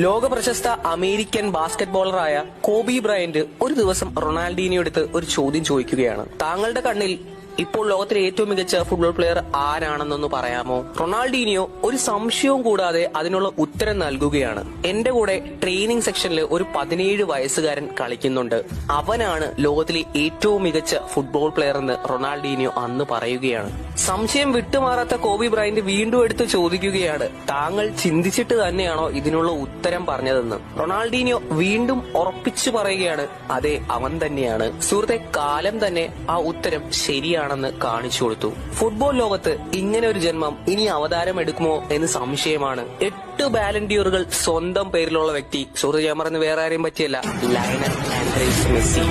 ലോക പ്രശസ്ത American ബാസ്കറ്റ്ബോളറായ കോബി Bryant ഒരു ദിവസം റൊണാൾഡീനിയോ അടുത്ത് ഒരു ചോദ്യം ചോദിക്കുകയാണ്. താങ്കളുടെ കണ്ണിൽ ഇപ്പോൾ ലോകത്തിലെ ഏറ്റവും മികച്ച ഫുട്ബോൾ പ്ലെയർ ആരാണെന്നൊന്ന് പറയാമോ? റൊണാൾഡീനിയോ ഒരു സംശയവും കൂടാതെ അതിനുള്ള ഉത്തരം നൽകുകയാണ്. എന്റെ കൂടെ ട്രെയിനിങ് സെക്ഷനിൽ ഒരു 17 വയസ്സുകാരൻ കളിക്കുന്നുണ്ട്. അവനാണ് ലോകത്തിലെ ഏറ്റവും മികച്ച ഫുട്ബോൾ പ്ലെയർ എന്ന് റൊണാൾഡീനിയോ അന്ന് പറയുകയാണ്. സംശയം വിട്ടുമാറാത്ത കോബി ബ്രയന്റ് വീണ്ടും എടുത്ത് ചോദിക്കുകയാണ്, താങ്കൾ ചിന്തിച്ചിട്ട് തന്നെയാണോ ഇതിനുള്ള ഉത്തരം പറഞ്ഞതെന്ന്? റൊണാൾഡീനിയോ വീണ്ടും ഉറപ്പിച്ചു പറയുകയാണ്, അതെ, അവൻ തന്നെയാണ്. സുഹൃത്തെ, കാലം തന്നെ ആ ഉത്തരം ശരിയാണെന്ന് കാണിച്ചു കൊടുത്തു. ഫുട്ബോൾ ലോകത്ത് ഇങ്ങനെ ഒരു ജന്മം ഇനി അവതാരം എടുക്കുമോ എന്ന് സംശയമാണ്. 8 ബാലൻഡിയറുകൾ സ്വന്തം പേരിലുള്ള വ്യക്തി, സുഹൃത്ത്, ഞാൻ പറഞ്ഞ് വേറെ ആരെയും പറ്റിയല്ല, ലയണൽ ആൻഡ്രേസ് മെസ്സി.